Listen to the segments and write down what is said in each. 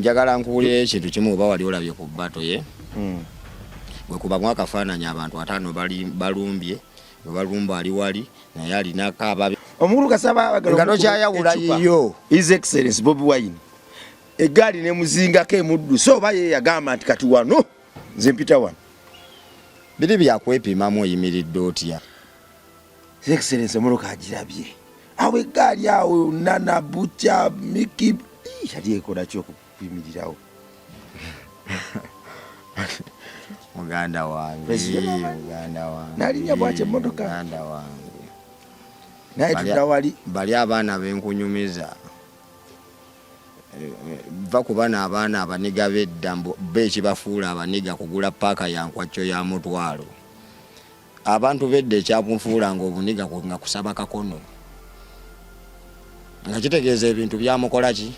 njagala nkuulira ekintu kimu oba wali olabye ku bbato ye bwe kubamu akafaananyi abantu 5 balumbye balumba ali wali naye alinako ababe omukulu Kasaba ngano kyayawula yiyo His Excellency Bobi Wine egaali ne muzingako emuddu so oba ye yagamba nti kati wano nze mpita wano biri byakwepimamu oyimiridde otya His Excellency omuluka agirabye awo egaali awo nana butya miki yali ekola kyokuyimirirawo muganda wange nalinya bwakye emmotoka muganda wange naye tudda wali bali abaana benkunyumiza va ku bana abaana abaniga bedda bekibafuula abaniga kugula paaka yankwacyo ya mutwalo abantu bedda ekyakunfuula nga obuniga nga kusaba kakono nga kitegeeza ebintu byamukola ki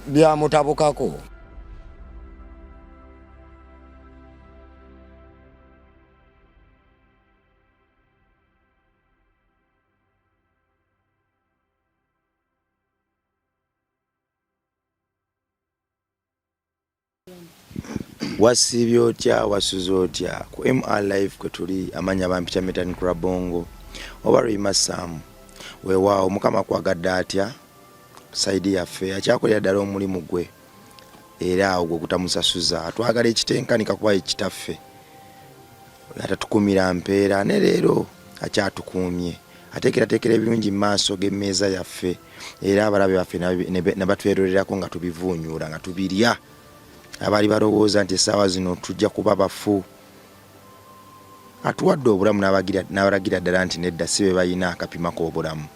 byamutabukako wasibye otya wasuze otya ku MR Live kwe tuli amanya bampita Metan Krabongo oba Rima Sam weewaawo mukama kwagadde atya saidi yaffe akyakolera ddala omulimu gwe era awo gwe gutamusasuza atwagala ekitenkanika kuba ekitaffe atatukumira mpeera ne leero akyatukuumye ateekerateekera ebirungi mu maaso g'emmeeza yaffe era abalabe baffe ne batwerererako nga tubivuunyuula nga tubirya abali balowooza nti essaawa zino tujja kuba bafu atuwadde obulamu n'abalagira ddala nti nedda si be balina akapima k'obulamu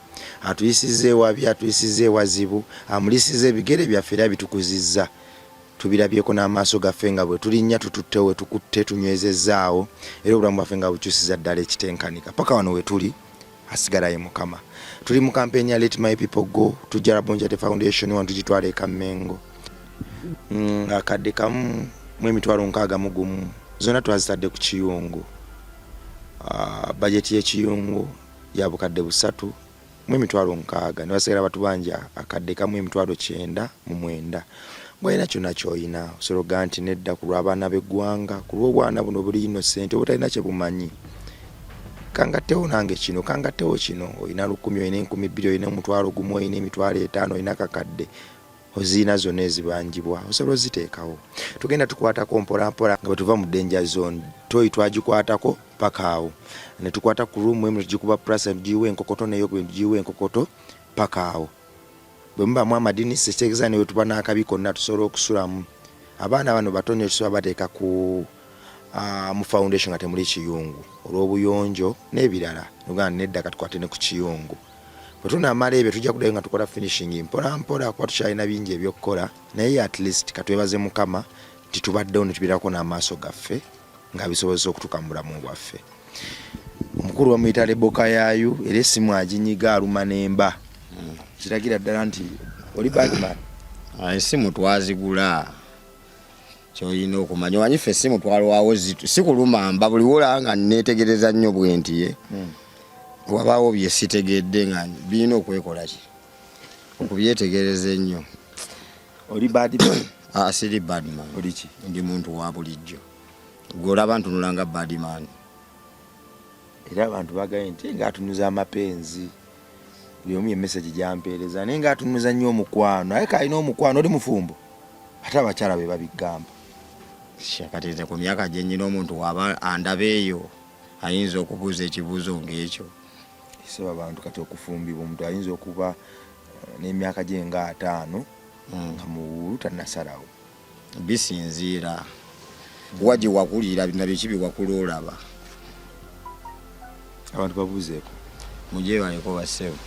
atuyisiza ewabi atuyisiza ewazibu amulisiza ebigere byaffe era bitukuzizza tubirabyeko n'amaaso gaffe nga bwe tulinnya tututte we tukutte tunywezezaawo era obulamu bwaffe nga bukyusiza ddala ekitenkanika paka wano we tuli asigalayo mukama tuli mu kampeeni ya Let My People Go tujja Rabonjate Foundation wano tugitwala eka Mengo akadde kamu mu emitwalo 61 zonna twazitadde ku kiyungu bajeti y'ekiyungu ya bukadde 3 mu emitwalo 6 ne basigala batu bangi akadde kamu emitwalo 9 bwalina kyonna ky'olina osologa nti nedda ku lw'abaana b'eggwanga ku lw'obwana buno buli innocent obutalina kye bumanyi kangattewo nange kino kangattewo kino olina 10 olina 20 olina 1,000 olina 5,000 olina kakadde ozina zonna ezibangibwa osobola oziteekawo tugenda tukwatako mpolampola nga bwe tuva mu danger zone toyi twagikwatako paka awo ne tukwata ku room emu tugikuba prasa tugiwa enkokoto neyo gwe tugiwa enkokoto paka awo bwe mubamu amadini sitegeeza ne bwe tuba n'akabi konna tusobola okusulamu abaana bano batonya tusobola bateeka ku mu foundation nga temuli kiyungu olw'obuyonjo n'ebirala uganda nedda katukwate ne ku kiyungu tunamala ebyo tujja kudayo nga tukola finishing mpola kuba tukyalina bingi ebyokukola naye at least katwebaze mukama titubaddewo ne tubirako n'amaaso gaffe nga bisobozesa okutuuka mu bulamu bwaffe omukulu bamuyita Leboka Yayu era essimu aginyiga aluma n'emba kiragira ddala nti oli bagman essimu twazigula kyolina okumanya wanyife essimu twalwawo si kulumamba buli wola nga neetegereza nnyo bwenti ye wabaawo bye sitegedde nga birina okwekola ki okubyetegereza ennyo oli badman siri badman oli ki ndi muntu wa bulijjo gwolaba ntunulanga badman era abantu bagaye nti nga atunuza amapenzi buli omu emessage gyampeereza naye nga atunuza nnyo omukwano aye kalina omukwano oli mufumbo ate abakyala be babigamba kati ku myaka gye nnyina omuntu waba andaba eyo ayinza okubuuza ekibuuzo ng'ekyo isaba abantu kati okufumbibwa omuntu ayinza okuba n'emyaka gye nga 5 nga muwulu tannasalawo bisinziira waje wakulira nabyo kibi wakula olaba abantu babuuzeeko mujye baleko basewo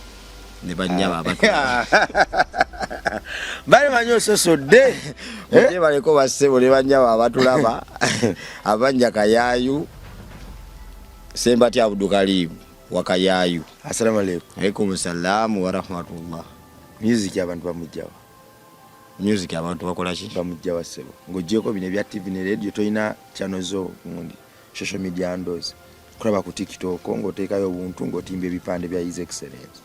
ne banyaba abatu bali manyo sosodde mujye baleko basewo ne banyaba abatulaba abanja Kayayu Sembati Abdul Karim wakayayu assalamu alaykum alaykum salaam wa rahmatullah music abantu bamujjawa music abantu bakola ki bamujjawa sebo ngojeko bine bya TV ne radio toina channel zo ngundi social media handles kulaba ku TikTok ngoteekayo obuntu ngotimba ebipande bya His Excellency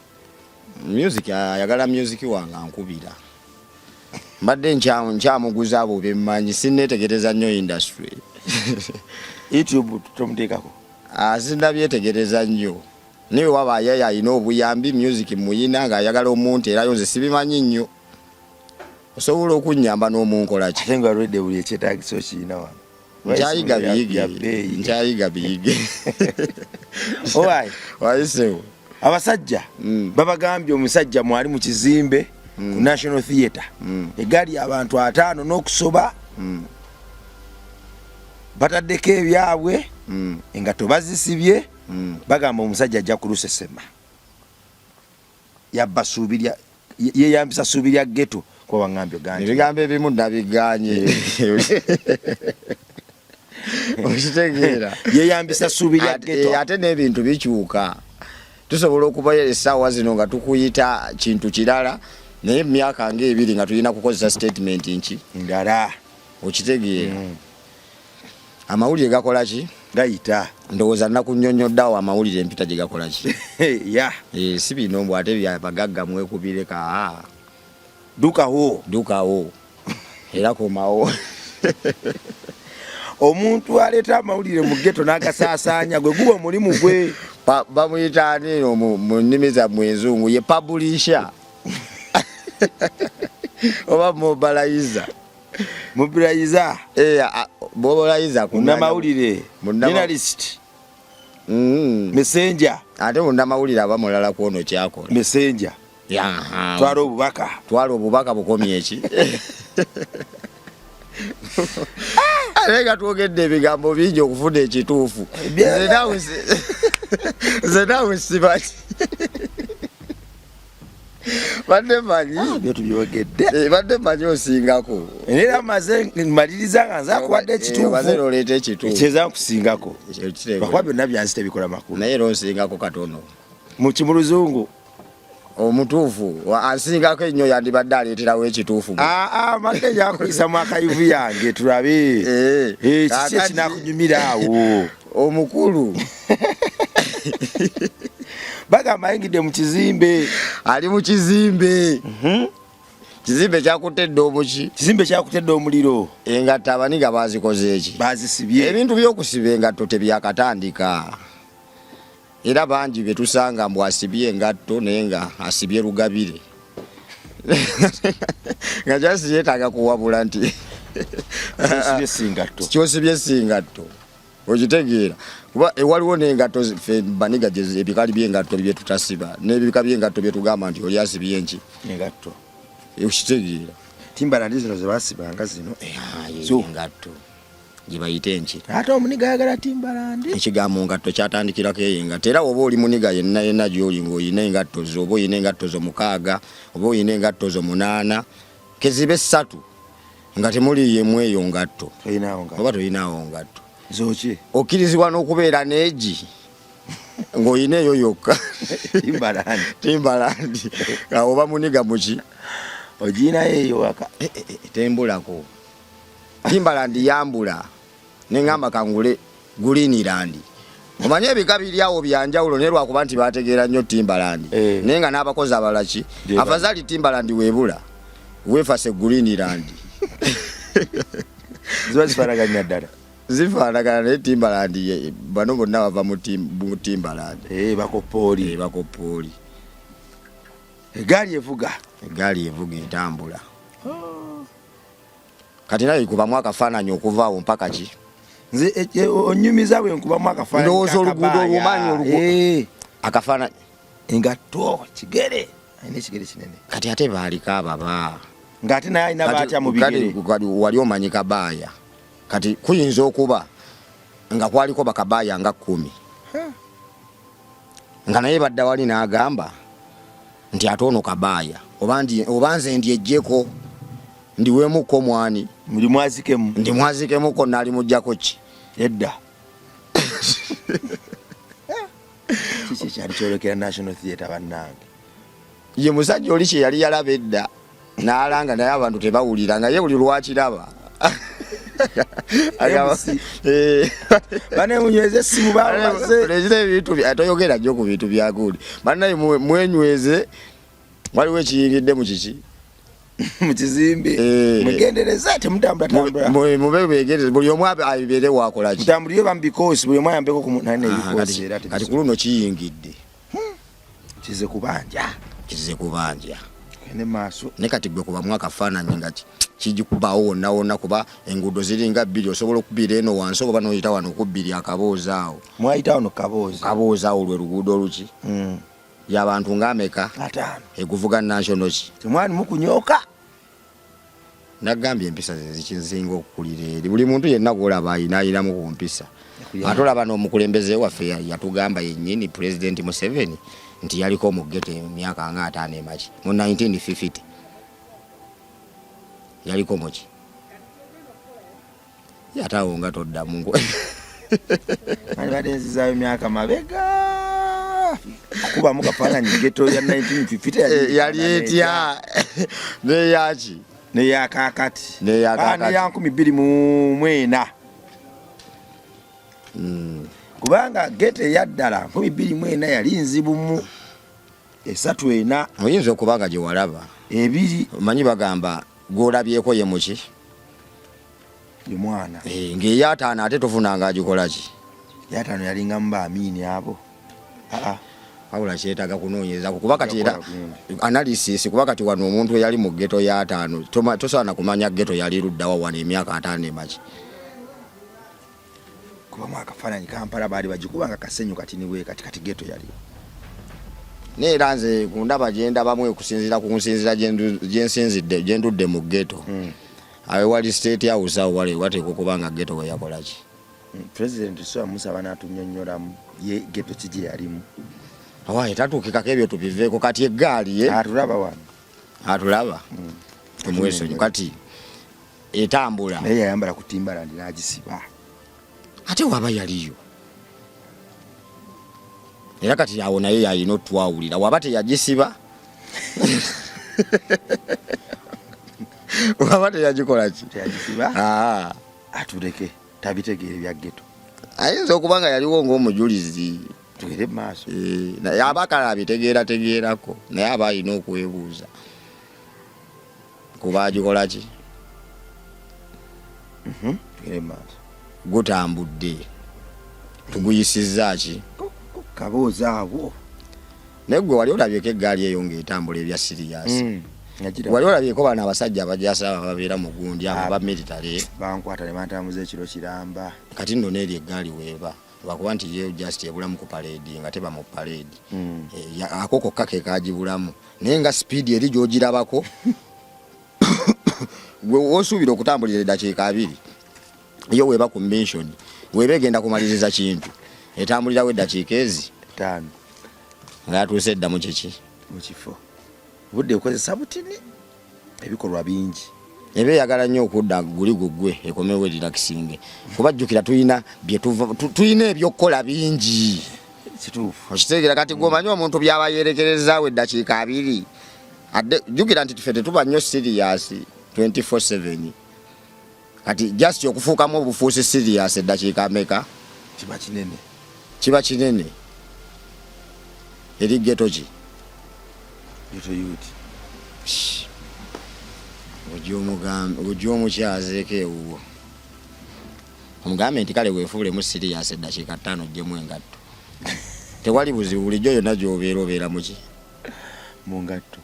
music ayagala music wanga nkubira mbadde nkyamuguza abo bemmanyi sinneetegereza nnyo industry. YouTube tomuteekako? Sinnabyetegereza nnyo. Niwe wabaayo alina obuyambi music muyina ng'ayagala omuntu era nze sibimanyi nnyo. Osobola okunnyamba n'omunkola ki? Ate nga alwedde buli ekyetaagisa okiyina wano. Nkyayiga biyige. Owaayi. Wayisewo. Abasajja babagambye omusajja mwali mu kizimbe ku National Theatre. Egaali abantu 5 n'okusoba. Bataddeko ebyabwe engato bazisibye. Bagamba omusajja ajja kulusesema. Yabba suubirya yeyambisa suubirya ghetto kwa wangambyo ganje. Ebigambo ebimu nabiganye. Okitegeera. Yeyambisa suubirya ghetto. Ate n'ebintu bikyuka. Tusobola okuba essaawa zino nga tukuyita kintu kirala naye emyaka ng'ebiri nga tulina kukozesa statement nki ndala. Okitegeera. Amawulire gakola ki? Gayita. Ndowooza nnakunnyonnyoddawo amawulire empita gye gakola ki? Ya. Si bino mbw ate byabagagga mwekubireka. Dukawo. Era komawo. Omuntu aleeta amawulire mu ghetto n'agasaasaanya gwe guba omulimu gwe. Bamuyita ani mu nnimi zammwe enzungu ye publisher. Oba mobilizer. Mobilizer munnamawulire. Journalist. Messenger. Ate munnamawulire aba mulala kwono kyakola. Messenger. Twala obubaka bukomye eki. Alega twogedde ebigambo bingi okufuna ekituufu. Nze naawe sibaki. Badde manyi byetu byogedde. Badde manyi osingako. Era maze maliriza nga nza kuwadde ekituufu. Maze oleeta ekituufu. Kyeza nkusingako. Bakwa byonna byansi tebikola makulu. Naye era osingako katono. Mu kimuluzungu. Omutuufu asingako ennyo yandibadde aleeterawo ekituufu. Madde yakuyisa mu akayivu yange tulabe. Kiki ekinakunyumira awo? Omukulu. Bagamba ayingidde mu kizimbe. Ali mu kizimbe. Kizimbe kyakutedde omuki? Kizimbe kyakutedde omuliro. Engatta abaniga bazikoze eki? Bazisibye. Ebintu by'okusiba engatto tebyakatandika. Era bangi bye tusanga mbu asibye engatto naye nga asibye lugabire. Nga kyasi yeetaaga kuwabula nti kyosibye singatto. Okitegeera. Kuba waliwo n'engatto ffe baniga ebikali by'engatto bye tutasiba n'ebika by'engatto bye tugamba nti oli asibye enki? Engatto. Okitegeera. Timberland zino ze basibanga zino. Engatto. Gye bayite enki? Ate omuniga ayagala Timberland. Ekigambo ngatto kyatandikirako engatto. Era oba oli muniga yenna gy'oli ng'olina engatto zo, oba olina engatto zo 6, oba olina engatto zo 8, kezibe 3 nga temuli yemu eyo ngatto. Oba tolinaawo ngatto. Zoki. Okkirizibwa n'okubeera n'egi ng'olina eyo yokka. Timberland. Oba muniga muki? Ogina eyo waka. Tembulako. Timberland yambula. Nengamba kangule Greenland. Omanye ebika biri awo byanjawulo ne lwakuba nti bategeera nnyo Timberland. Naye nga n'abakozi abalaki. Afazali Timberland weebula. Weefase Greenland. Ziba zifaanaganya ddala. Zifaanagana ne Timberland bano bonna bava mu Timberland. Bakopooli. Bakopooli. Egaali evuga entambula. Kati naye kubamu akafaananyi okuva awo mpaka ki? Nze onyumiza bwe nkubamu akafaananyi. Ndowooza oluguudo olumanyi akafaananyi. Engatto kigere. Ayina ekigere kinene. Kati ate baaliko ababa. Ng'ate naye alina baatya mu bigere. Kati wali omanyi Kabaaya. Kati kuyinza okuba nga kwaliko bakabaaya nga 10. Nga naye badda wali n'agamba nti ate ono Kabaaya. Oba nze ndyejjeko ndiweemuko mwani. Ndi mwazikemu. Ndi mwazikemuko nali mujjako ki? Edda. Kiki kyali kyolekera National Theatre bannange? Ye musajja oli kye yali yalaba edda n'alanga naye abantu tebawulira nga ye buli lwakiraba. Bane munyweze essimu baamaze. Lezire ebintu toyogera nnyo ku bintu byaguli. Bannaye mwenyweze waliwo ekiyingidde mu kiki? mu kizimbe mugendereza temutambula mube begereza buli omu abere wakola ki mutambulire bambikosi buli omu ayambeko ku nane ebikosi era kati kuluno kiyingidde kize kubanja kende maaso ne kati gwe kuba mwaka faananyi nga kijikubawo wonna kuba enguudo ziringa bbiri osobola okubira eno wansi oba noyita wano okubbiri akaboozi awo mwayita wano kaboozi awo lwe luguudo luki y'abantu ng'ameka 5 eguvuga national ki temwani mukunyoka nagambye empisa zikizinga okukulira eri buli muntu yenna gwolaba ayinaayinamu ku mpisa ate olaba n'omukulembeze waffe yatugamba yennyini President Museveni nti yaliko mu ghetto emyaka nga 5 emaki mu 1950 yaliko muki yatawo nga toddamu ngo ani badenzizayo emyaka mabega kuba mukafaananyi ghetto ya 1950 yali etya neyaki neyakakati neya 2024 kubanga ghetto yaddala 2024 yali nzibumu 3 oyinza okubanga gye walaba 2 omanyi bagamba gwolabyeko ye muki ye mwana ng'eyataano ate tofunanga agikola ki yataano yalinga mba amini abo wabula kyetaaga kunoonyereza kuba kati era analysis kuba kati wano omuntu eyali mu ghetto ya 5 tosaana kumanya ghetto yali luddawa wano emyaka 5 emaki kuba mwakafaananyi Kampala baali bagikubanga kasenyu kati niwe kati ghetto yali neera nze kundaba gyendabamu okusinziira ku nsinzira gyendudde mu ghetto awe wali state house awo wale wateeka okubanga ghetto we yakola ki President Soa Musaba n'atunyonnyolamu ye ghetto kigi yalimu awaye tatuukikako ebyo tubiveeko kati eggaali atulaba wano atulaba tumwesonyi kati etambula naye yayambala ku Timbaland n'agisiba ate waba yaliyo era kati awo naye yalina otwawulira waba teyagisiba waba teyagikola ki teyagisiba atuleke tabitegeere bya ghetto ayinza okuba nga yaliwo ng'omujulizi tugere maaso naye abakala abitegeerategeerako naye aba alina okwebuuza kuba agikola ki tugere maaso gutambudde tuguyisizza ki kaboozi awo naye gwe wali olabyeko eggaali eyo ng'etambula ebya siriyasi wali olabyeko bano abasajja abajasa babeera mu gundi abo ba military bankwata ne bantambuza ekiro kiramba kati nno neeri eggaali weeba bakuba nti ye just ebulamu ku parade nga teba mu parade ako kokka ke kagibulamu naye nga speed eri gy'ogirabako gwe wosuubira okutambulira eddakiika 2 yo weeba ku mention weeba egenda kumaliriza kintu etambulirawo eddakiika ezi 5 nga yatuuse edda mu kiki mu kifo budde okozesa butini ebikolwa bingi ebe yagala nnyo okudda guli gugwe ekomewo relaxing kuba jjukira tulina ebyokukola bingi kituufu okitegeera kati gwomanyi omuntu byaba yerekerezaawo eddakiika 2 jjukira nti tufe tetuba nnyo serious 24/7 kati just okufuukamu obufuusi serious eddakiika meka kiba kinene eri ghetto ki ojja omukyazeeko ewuwo omugambe nti kale weefuulemu serious eddakiika 5 ogyemu engatto tewali buzibu bulijjo yonna gy'obeera muki mu ngatto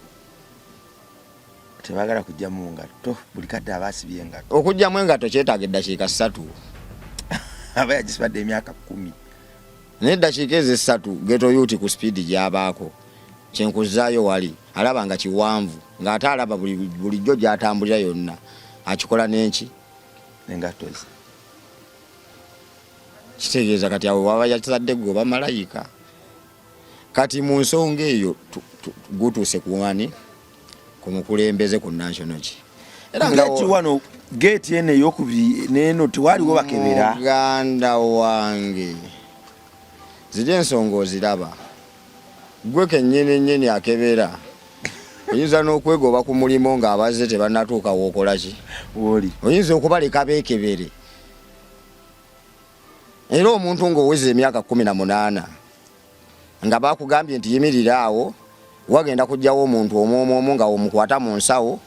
tebagala kujja mu ngatto buli kadde abaasibye engatto okujjamu engatto kyetaaga eddakiika 3 aba yagisibadde emyaka 10 naye eddakiika ezo 3 ghetto youth ku speed gy'abaako kyenkuzaayo wali alaba nga kiwanvu ng'ate alaba bulijjo gy'atambulira yonna akikola n'enki engatto ezi kitegeeza kati awo waba yakizadde gwe oba malayika kati mu nsonga eyo gutuuse ku wani ku mukulembeze ku national ki era nga wano gate eno ey'okubiri n'eno tewaliwo bakebera muganda wange ziri ensonga oziraba gwe kennyini akebera oyinza n'okwegoba ku mulimo ng'abazze tebannatuuka wookola ki woli oyinza okubaleka beekebere era omuntu ng'oweza emyaka 18 nga bakugambye nti yimirira awo wagenda kujjawo omuntu omwomu nga omukwata mu nsawo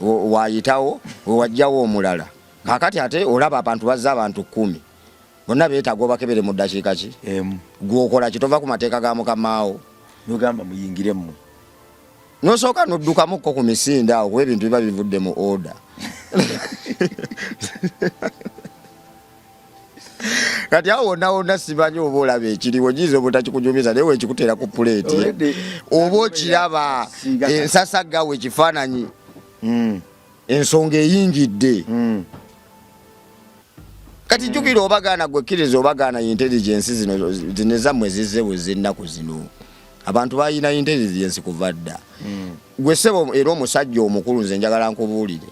wayitawo wajjawo omulala kakati ate olaba abantu bazza abantu 10 bonna beetaaga obakebere mu ddakiika ki gwokola kitova ku mateeka ga mukamaawo nogamba muyingiremu nosooka noddukamukko ku misinde awo kuba ebintu biba bivudde mu order kati awo wonna simanyi oba olaba ekiriwo jiza obutakikujumiza naye wekikuteera ku puleeti oba okiraba ensasagga wekifaananyi ensonga eyingidde kati jjukira obagaana gwekkiriza obagaana intelligence zino zammwe zizze bwezennaku zino abantu balina intelligence kuva dda gwe ssebo era omusajja omukulu nze njagala nkubuulire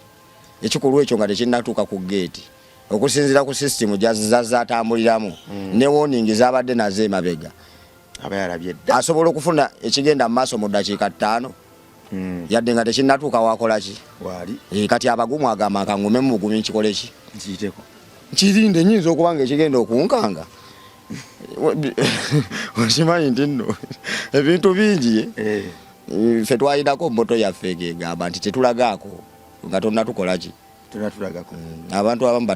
ekikolwa ekyo nga tekinnatuuka ku geeti okusinziira ku system gyazatambuliramu ne warning zabadde nazo emabega asobola okufuna ekigenda mu maaso mu ddakiika 5 yadde nga tekinnatuuka wakolaki kati abagumu agamba nkangume mu bugumi nkikoleki nkirinde nyinza okuba nga ekigenda okunkanga okimanyi nti nno ebintu bingi ffe twayinako mmoto yaffe egamba nti tetulagaako nga tonnatukolaki abantu abamu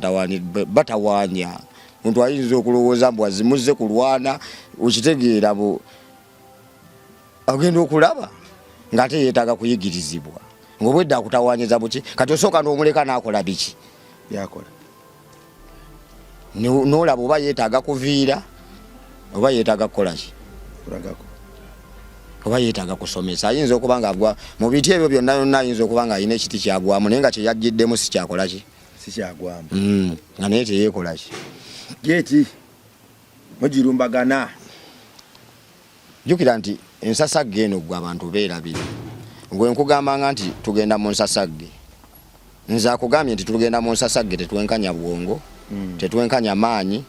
batawaanya muntu ayinza okulowooza mbu azimuzze kulwana okitegeera agenda okulaba ng'ate yeetaaga kuyigirizibwa ng'obwedde akutawaanyiza buki kati osooka n'omuleka n'akola biki byakola n'olaba oba yeetaaga kuviira oba yeetaaga kukolaki oba yeetaaga kusomesa ayinza okuba nga agwa mu biti ebyo byonna yonna ayinza okuba nga alina ekiti kyagwamu naye nga kyeyajjiddemu si kyakolaki sikyagwamu nga naye teyeekolaki geeti mugirumbagana jjukira nti ensasagge eno gwe abantu beerabire gwe nkugambanga nti tugenda mu nsasagge nze akugambye nti tugenda mu nsasagge tetwenkanya bwongo tetwenkanya maanyi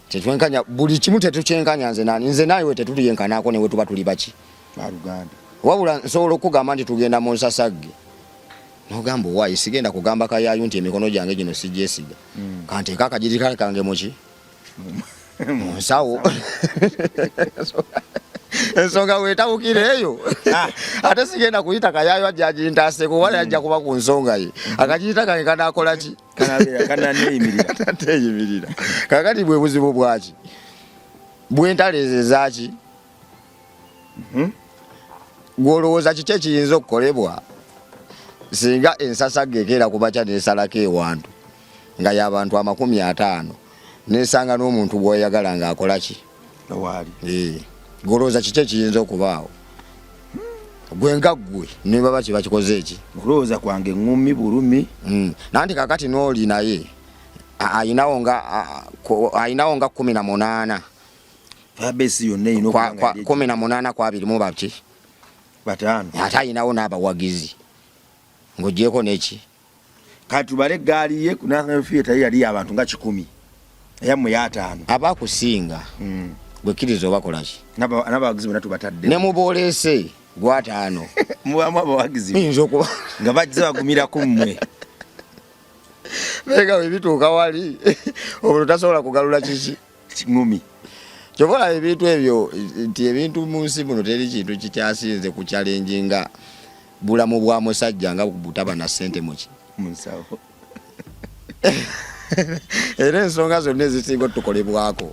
tetwenkanya buli kimu tetukyenkanya nze naawe tetuliyenkanaako newe tuba tuli baki baluganda wabula nsobola okugamba nti tugenda mu nsasagge nogamba owaayi sigenda kugamba kayaayu nti emikono gyange gino sigyesiga kanteeka akajirikale kange muki mu nsawo ensonga weetawukire eyo ate sigenda kuyita kayaayu ajja agintaaseko wala ajja kuba ku nsonga ye akajiyita kange kanaakola ki kananeeyimirira kakati bwe buzibu bwaki bwentaleezezaaki gwolowooza kiki ekiyinza okukolebwa singa ensasagge ekeera kubakya nesalako ewantu nga y'abantu 50 nesanga n'omuntu bw'oyagala ng'akola ki gwolowooza kiki ekiyinza okubaawo gwe nga ggwe ne baba kibakikoze eki okulowooza kwange ngumi bulumi nanti kakati n'oli naye ayinawo nga 18 fabesi yonna erina 18 ku 2 mu baki batano ate ayinawo n'abawagizi ng'ogyeko neki kati tubale eggaali ye ku national theatre yali abantu nga 10 eyammwe y'ataano abakusinga bwekkiriza obakolaki n'abawagizi bonna tubatadde ne muboolese gw'ataano mubamu abawagizi yinza okuba nga bajja bagumiraku mmwe naye nga webituuka wali obwo tasobola kugalula kiki ngumi kyobola ebintu ebyo nti ebintu mu nsi muno teri kintu kikyasinze ku challenge nga bulamu bwa musajja nga butaba na ssente muki munsawo era ensonga zonna ezisinga tukolebwako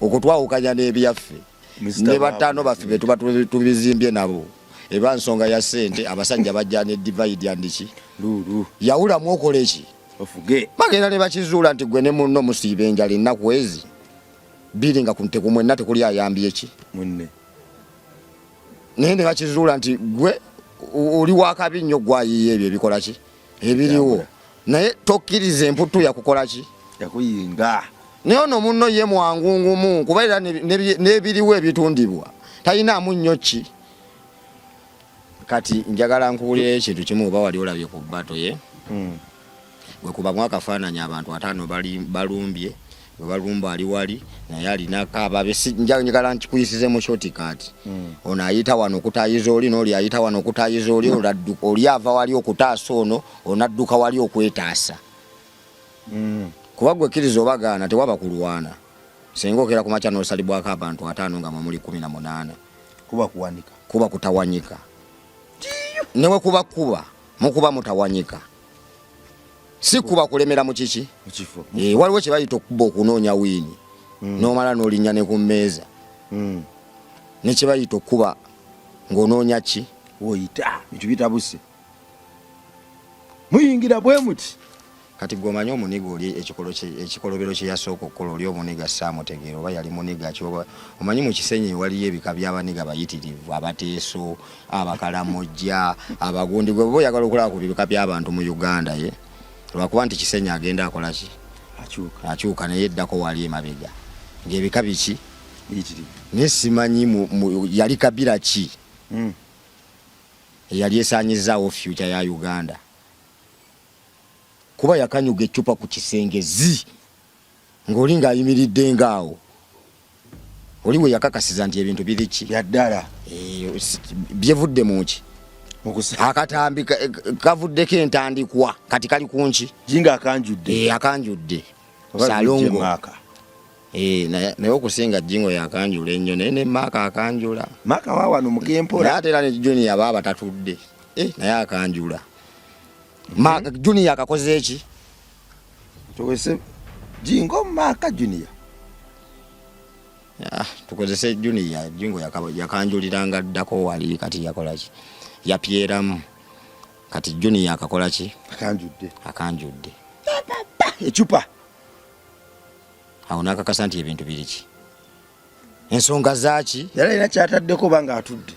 okutwawukanya n'ebyaffe ne bataano baffe be tuba tubizimbye nabo eba nsonga ya ssente abasajja bajja ne divide yandiki lulu yawulamu okola eki ofuge bagenda ne bakizuula nti gwe ne munno musiiba enjala ennaku ezi biri nga kumwenna tekuli ayambye ki munne naye ne bakizuula nti gwe oli wakabi nnyo gwayiye ebyo ebikola ki ebiriwo naye tokkiriza emputu yakukola ki yakuyinga naye ono munno ye mwangungumu kuba era n'ebiriwo ebitundibwa talinaamu nnyo ki kati njagala nkuwulira ekintu kimu oba wali olabye ku bbato ye bwe kubamu akafaananyi abantu 5 balumbye bwe balumba ali wali naye alinako ababe njagala nkikuyisize mu shortcut ono ayita wano okutayiza oli n'oli ayita wano okutayiza oli oli ava wali okutaasa ono onadduka wali okwetaasa kuba gwe kkiriza obagaana tewaba kulwana singa okera ku makya n'osalibwako abantu 5 nga muli 18 kuba kuwanika kuba kutawanyika newe kuba mukuba mutawanyika si kuba kulemera mu kiki mukifo waliwo kye bayita okuba okunoonya wiini n'omala n'olinnya ne ku mmeeza ne kye bayita okuba ng'onoonya ki oyita ekyo buse muyingira bwe muti kati gwomanyi omuniga oli ekikolobero kye yasooka okukola oli omuniga saamutegeera oba yali muniga kyoba omanyi mu Kisenyi waliyo ebika by'abaniga bayitirivu abateeso abakalamojja abagundi gwe bo oyagala okulaba ku bika by'abantu mu Uganda lwakuba nti Kisenyi agenda akola ki akyuka naye eddako wali emabega ng'ebika biki naye simanyi yali kabira ki eyali esaanyizaawo future ya Uganda kuba yakanyuga ecupa ku kisenge ng'oli ng'ayimiridde ng'awo oli we yakakasiza nti ebintu biri ki yaddala byevudde mu ki akatambi kavuddeko entandikwa kati kali ku nki jinga akanjudde akanjudde salongo naye okusinga jingo yakanjula ennyo naye ne maaka akanjula maaka waawano mukempola ate era ne Junior baba tatudde naye akanjula Junior akakoze eki tuwese jingo maaka Junior tukozese Junior jingo yakanjuliranga ddako wali kati yakola ki yapyeramu kati Junior akakola ki akanjudde ecupa awo nakakasa nti ebintu biri ki ensonga zaaki yala ina kyataddeko banga atudde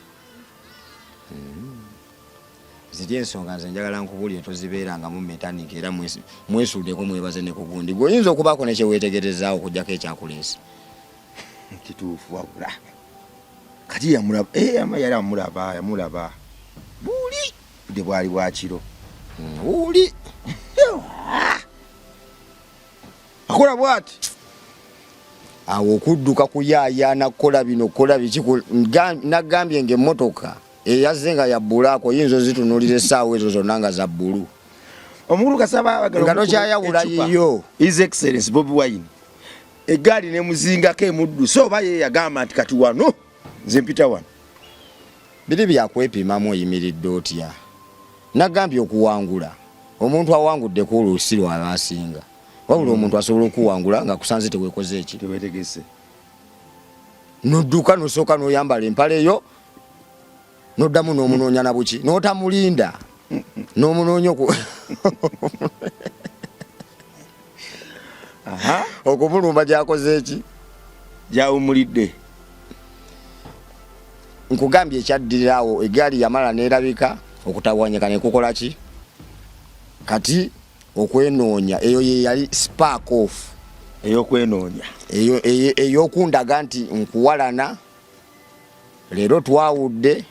ziri ensonga nze njagala nkubulire tozibeeranga mu metanika era mwesuuddeko mwebaze ne kugundi gweoyinza okubaako nekyeweetegerezaawo okugjako ekyakuleesa kituufu wabula kati yamulaba buuli budde bwali bwakiro buuli akola bwati awo okudduka kuyaayana kukola bino kola biki nagambye ng'emmotoka eyazze nga ya bbulaako yinza ozitunulira essaawa ezo zonna nga za bbulu omukulu Kasaba nga tokyayawula yiyo His Excellency Bobi Wine eggaali ne muzingako emuddu so oba ye yagamba nti kati wano nze mpita wano biri byakwepimamu oyimiridde otya nagambye okuwangula omuntu awangudde ku oluusi lwaba asinga wabula omuntu asobola okuwangula nga kusanze teweekoze eki teweetegese nodduka nosooka noyambala empale eyo noddamu n'omunoonya na buki n'otamulinda n'omunoonya okumulumba gyakoze eki gyawumulidde nkugambye ekyaddirirawo eggaali yamala neerabika okutawanyika nekukola ki kati okwenoonya eyo ye yali spark off ey'okwenoonya ey'okundaga nti nkuwalana leero twawudde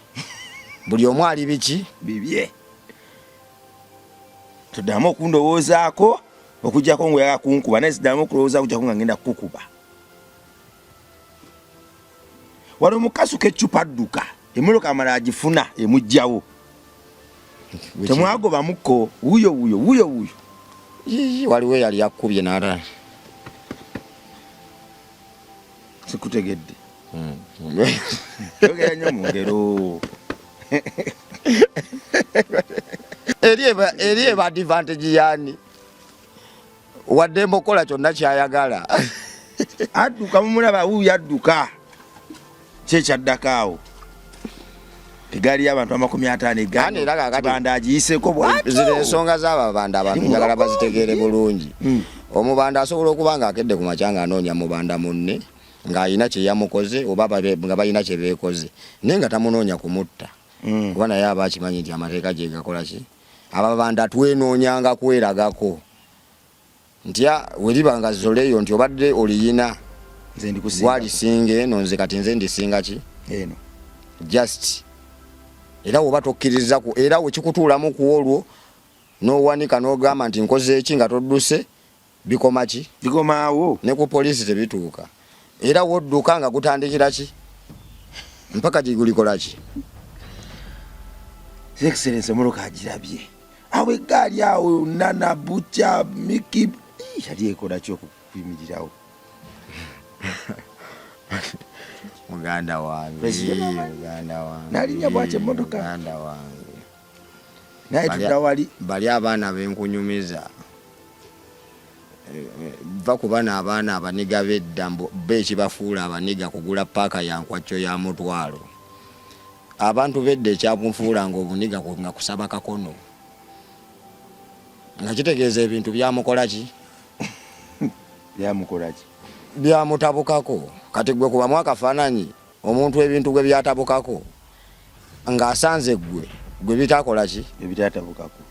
buli omu ali biki bibye tuddamu okundowoozaako okujjako ng'oyaga kunkuba naye siddamu okulowooza okujjako nga ngenda kukuba wali omukasuka eccupa adduka emmotoka amala agifuna emugjawo temwagobamuko wuyo waliwo eyali yakubye n'ata sikutegedde yogera nnyo mu ngero eri eba advantage yani wadde mbokola kyonna kyayagala adduka mumulaba wuuyo adduka kyekyaddako awo egaali y'abantu 50 banda agiyiseeko zino ensonga z'ababanda abantu njagala bazitegeere bulungi omubanda asobola okuba nga akedde ku makya nga anoonya mubanda munne ng'ayina kye yamukoze oba nga balina kye beekoze naye nga tamunoonya kumutta kuba naye aba akimanyi nti amateeka gye gakola ki ababanda twenoonyanga kweragako ntya weriba nga zoleyo nti obadde oliyina gwalisinga eno nze kati nze ndisinga ki eno just era woba tokkirizako era wekikutuulamu ku olwo n'owanika n'ogamba nti nkoze eki nga todduse bikoma ki bikomaawo ne ku poliisi tebituuka era wodduka nga gutandikira ki mpaka gigulikola ki Excellency Moroka agirabye awo eggaali awo nana butya miki yali ekola ki okuyimirirawo muganda wange nalinya bwaki emmotoka muganda wange naye tutawali bali abaana benkunyumiza va ku bana abaana abaniga bedda bekibafuula abaniga kugula paaka yankwacyo ya mutwalo abantu bedda ekyamufuula nga obuniga nga kusaba kakono nga kitegeeza ebintu byamukolaki byamutabukako kati gwe kubamu akafaananyi omuntu ebintu gwe byatabukako ng'asanze gwe bitakolaki ebitatabukako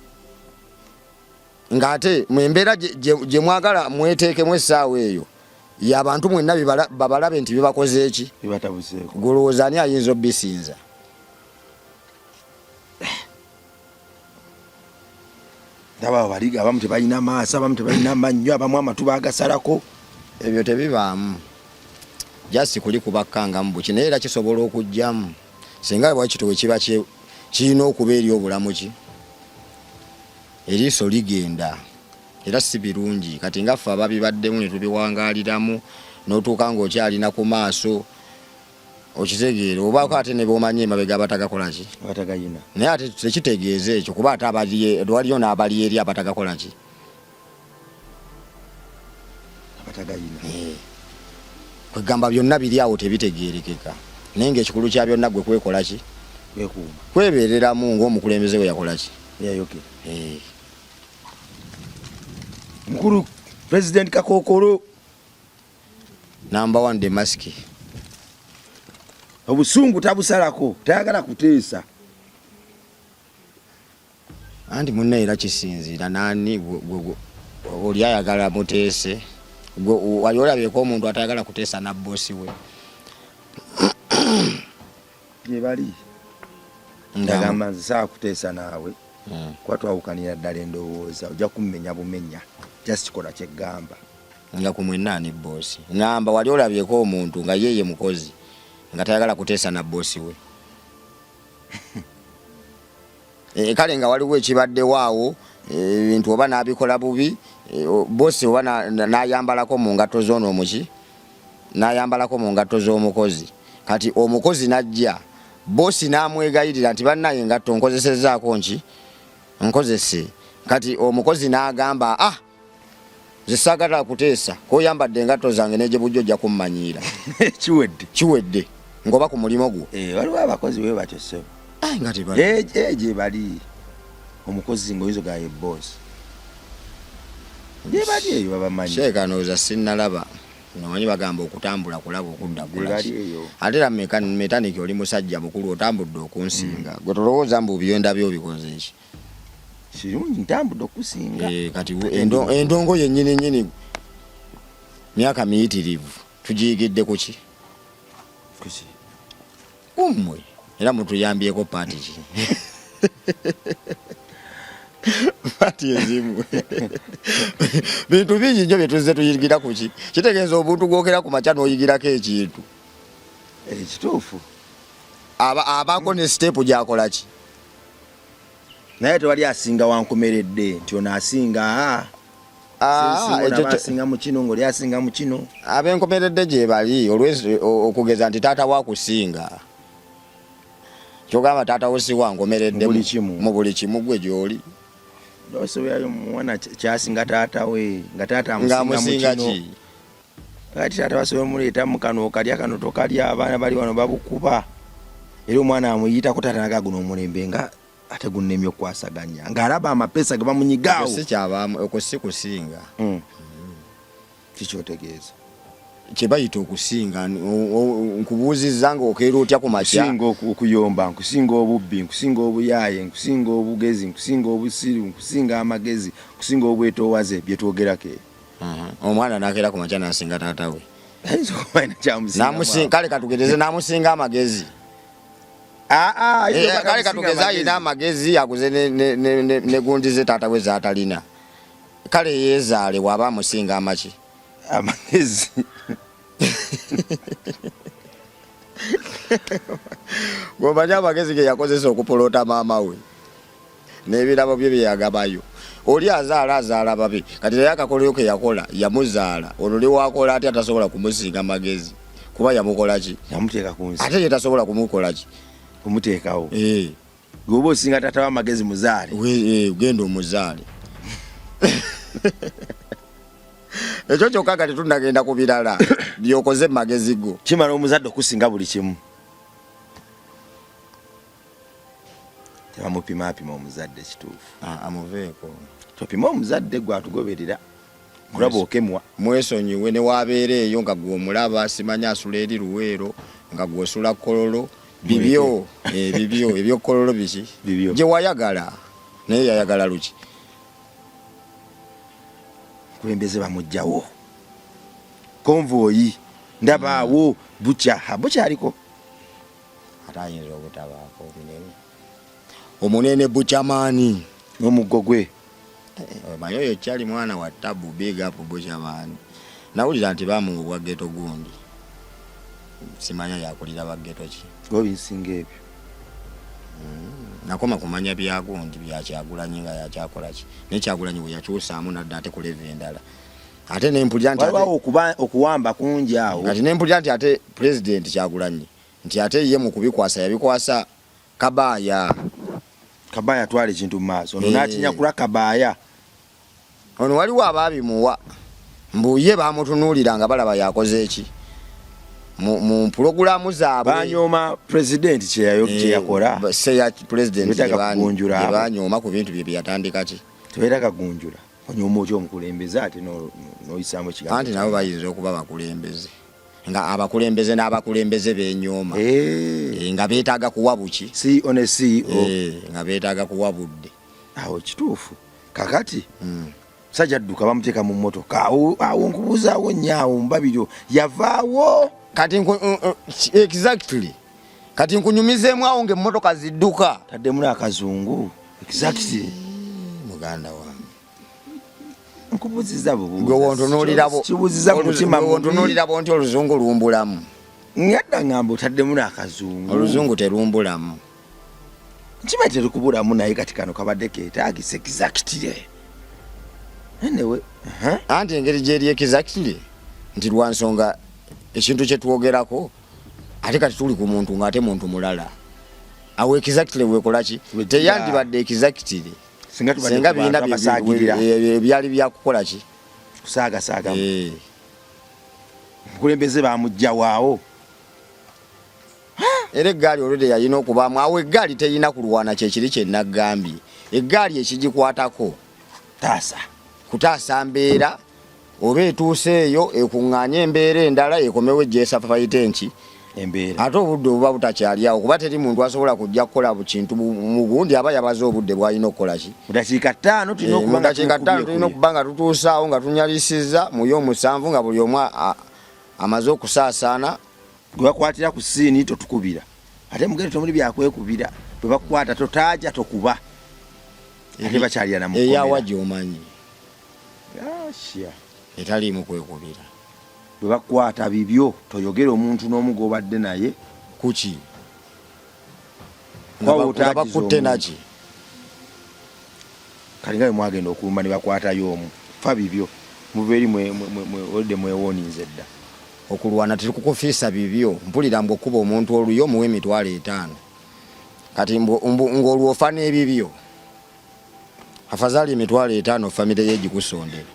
ng'ate mwembeera gye mwagala mweteekemu essaawa eyo y'abantu mwenna babalabe nti bibakoze eki bibatabuseeko golowooza ani ayinza obbisinza ndaba baliga abamu tebalina maaso abamu tebalina mannyo abamu amatu bagasalako ebyo tebibaamu jasi kuli kubakkangamu buki naye era kisobola okujjamu singa bwakitowe kiba kirina okuba eri obulamu ki eriiso ligenda era si birungi kati nga ffe ababibaddemu ne tubiwangaaliramu n'otuuka ng'okyalina ku maaso okitegeera obaako ate ne b'omanyi emabega abatagakolaki abatagayina naye ate tekitegeeza ekyo kuba ate waliyo n'abali eri abatagakolaki abatagayina kwegamba byonna biri awo tebitegeerekeka naye ng'ekikulu kya byonna gwe kwekolaki kwebeereramu ng'omukulembeze we yakolaki yayoke mukulu President Kakokolo number 1 de maski obusungu tabusalako tayagala kuteesa anti munne era kisinziira nani oli ayagala muteese wali olabyeko omuntu atayagala kuteesa na boosi we yebali ndagamba nzisaa kuteesa naawe kuba twawukanira ddala endowooza ojja kumumenya bumenya just kikola kyeggamba nga kumwenaani boosi ngamba wali olabyeko omuntu nga yeye mukozi nga tayagala kuteesa na boosi we kale nga waliwo ekibaddewaawo ebintu oba n'abikola bubi boosi oba n'ayambalako mu ngatto z'onoomuki n'ayambalako mu ngatto z'omukozi kati omukozi n'ajja boosi n'amwegayirira nti bannaye engatto nkozesezaako nki nkozese kati omukozi n'agamba zisaagala kuteesa koyambadde engatto zange neje bujjo ojja kummanyiira kiwedde ngoba ku mulimo gwo waliwo abakozi we batyo ssebo gye bali omukozi ngaoyizo gaye boss gye bali eyo babamanyi sheekanooza sinnalaba nomanyi bagamba okutambula kulaba okudda kulaki ate era mekaniki oli musajja mukulu otambudde okunsinga gwe tolowooza mbu byenda byo bikoze eki kirungi ntambudde okusinga kati endongo yennyini myaka miyitirivu tugiyigidde kuki ummwe era mutuyambyeko paati ki paati ezimu bintu bingi nnyo bye tuzze tuyigira kuki kitegeeza obuntu gwokera ku makya n'oyigirako ekintu ekituufu abaako ne siteepu gyakolaki naye tewali asinga wankomeredde nti ono asinga asinga mu kino ng'oli asinga mu kino abenkomeredde gye bali olwezi okugeza nti taata wakusinga kyogamba taata wo si wankomeredde mu buli kimu gwe gy'oli osoboyayo mwana kyasinga taata we nga taata amusinga mu kino kati taata basobola muleeta mukano okalya kano tokalya abaana bali wano babukuba era omwana amuyitako taata naga guno omulembe nga ate gunnemye okwasaganya ng'alaba amapeesa ge bamunyigaawo si kyabaamu okwo si kusinga kikyotegeeza kyebayita okusinga nkubuuzizza ng'okeera otya ku makya nkusinga okuyomba nkusinga obubbi nkusinga obuyaaye nkusinga obugezi nkusinga obusiru nkusinga amagezi nkusinga obwetoowaze bye twogerako omwana n'akeera ku makya n'asinga taata we kyamusinga kale katugereze n'amusinga amagezi kale katugeze ayina amagezi aguze ne gundi ze taata we zaatalina kale yeezaale waba amusinga amaki amagezi gomanyi amagezi ge yakozesa okupolota maama we n'ebirabo bye byeyagabayo oli azaala babi kati naye akakolero ke yakola yamuzaala oluli wakola ate atasobola kumusinga magezi kuba yamukolaki yamuteeka ku nsi ate ye tasobola kumukolaki kumuteekawo Gobo singa tatawa magezi muzaale. Ugenda omuzaale. Ekyo kyokka kati tunagenda ku birala byokoze magezi go. Kimala omuzadde okusinga buli kimu. Tebamupima omuzadde kituufu. Amuveeko. Topima omuzadde gwe atugoberera. Kulaba okemwa. Mwesonyiwe ne wabeera eyo nga gwe omulaba simanya asula eri Luweero nga gwe osula Kololo. Bibyo ebyo Kololo biki? Bibyo. Gye wayagala naye yayagala luki? Kulembeze bamujjawo. Konvoyi ndabaawo bucha aliko. Atayinza obutabaako binene. Omunene Buchamani n'omuggo gwe. Mayoyo kyali mwana wa tabu big up Buchamani. Nawulira nti bamu obwa ghetto gundi. Simanya yakulira ba ghetto ki. Obinsinga ebyo. Nakoma kumanya bya gundi bya Kyagulanyi nga yakyakola ki. Ne Kyagulanyi bwe yakyusaamu nadda ate kuleva endala. Ate ne mpulira nti waliwo okuwamba kungi awo. Kati ne mpulira nti ate president Kyagulanyi nti ate ye mu kubikwasa yabikwasa Kabaya. Kabaya twali kintu maaso. Ono n'atinya kula Kabaya. Ono waliwo abaabimuwa. Mbuye bamutunuulira nga balaba yakoze eki. Mu programu zaabwe. Banyooma president kye yakola. Seya president banyooma. Banyooma ku bintu bye byatandika ki. Tebeeraga gunjula. Onyooma okyo omukulembeze ate n'oyisaamu ekigambo. Anti nabo bayinza okuba bakulembeze. Nga abakulembeze n'abakulembeze beenyooma. Nga beetaaga kuwa buki. Si on a CEO. Nga beetaaga kuwa budde. Awo kituufu. Kakati. Sajja dduka bamuteeka mu mmotoka. Awo nkubuuzaawo nnyo mbabiro yavaawo. Kati exactly. Kati nkunyumizeemu awo ng'emmotoka zidduka. Taddemu n'akazungu. Exactly. Muganda wange. Nkubuuziza bubuuza. Gwe wontunuulirabo. Kibuuziza mu mutima mubi. Wontunuulirabo nti oluzungu lumbulamu. Ngadda ngamba otaddemu n'akazungu. Oluzungu terumbulamu. Nkimanyi terukubulamu naye kati kano kabadde keetaagisa exactly. Anyway. Anti engeri gy'eri exactly nti lwa nsonga ekintu kye twogerako ate kati tuli ku muntu ng'ate muntu mulala. Awo exactly weekola ki? Teyandibadde exactly. Singa birina byali byakukola ki? Kusaagasaaga. Omukulembeze bamujja waawo. Era eggaali olwedde yalina okubaamu. Awo eggaali teyina kulwana kyekiri kye naggambye. Eggaali ekigikwatako taasa. Kutaasa mbeera oba etuuse eyo ekuŋŋaanye embeera endala ekomewo ejjeesa fayite enki embeera. Ate obudde obuba butakyali awo kuba teri muntu asobola kujja kukola kintu mu gundi aba yabaze obudde bw'alina okukola ki. Mu dakiika 5 tulina okuba nga tutuusaawo nga tunyalisizza mu y'omusanvu nga buli omu amaze okusaasaana. Gwe bakwatira ku siini totukubira. Ate mugendo tomuli byakwekubira. Bwe bakukwata totaaja tokuba. Ate bakyalira na mukomera. Eyawa gy'omanyi. Yashya. Etaliimu kwekubira. Bwe bakwata bibyo toyogera omuntu n'omugobadde naye. Kuki? Nga bakutte naki? Kali nga mwagenda okuluma ne bakwatayo omu. Fa bibyo. Mubeeri oludde mwewoniinze dda. Okulwana terikukufiisa bibyo. Mpulira mbu okuba omuntu oluyo muwe emitwalo 5. Kati ng'olwofa n'ebibyo. Afadhali emitwalo 5 famire ye gikusondera.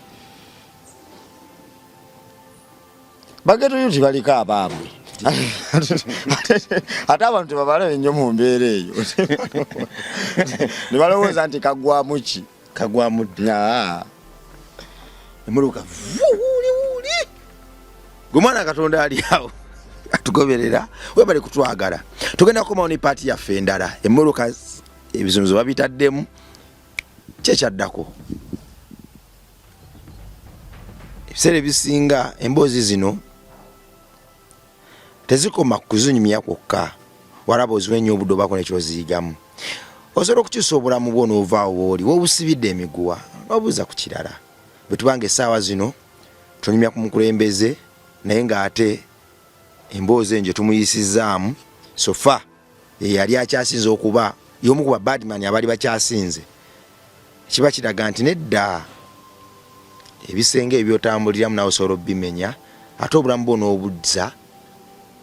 Bageto yuti baliko abaabwe. Ate abantu babalabe nnyo mu mbeera eyo. Ne balowooza nti kagwamu ki? Kagwamu dda. Emuluka wuuli. Gwe mwana Katonda ali awo. Atugoberera. We bali kutwagala. Tugenda kukomawo ne paati yaffe endala. Emuluka ebizunzo babitaddemu. Kyekyaddako. Ebiseera ebisinga emboozi zino tezikoma kuzunyumya kwokka. Walaba oziwennya obudde obaako nekyoziyigamu. Osobola okukyusa obulamu bwo n'ovaawo bw'oli w'obusibidde emiguwa n'obuuza ku kirala. Bwe tubanga essaawa zino tonyumya ku mukulembeze naye ng'ate emboozi enje tumuyisizzaamu sofa yali akyasinze okuba y'omu ku badman abali bakyasinze. Kiba kiraga nti nedda ebisenge ebyotambuliramu nawe osobola obimenya ate obulamu bwo n'obudza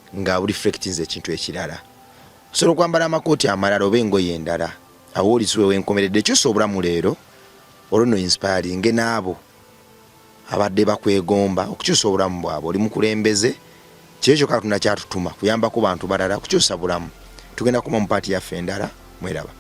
nga buli reflectinze ekintu ekirala. osobola okwambala amakooti amalala oba engoye endala awo olisuwe wenkomeredde kyusa obulamu leero olwo no inspiring n'abo abadde bakwegomba okukyusa obulamu bwabwe oli mukulembeze kyekyo Katonda kyatutuma kuyambako bantu balala okukyusa bulamu tugenda kuma mu paati yaffe endala mweraba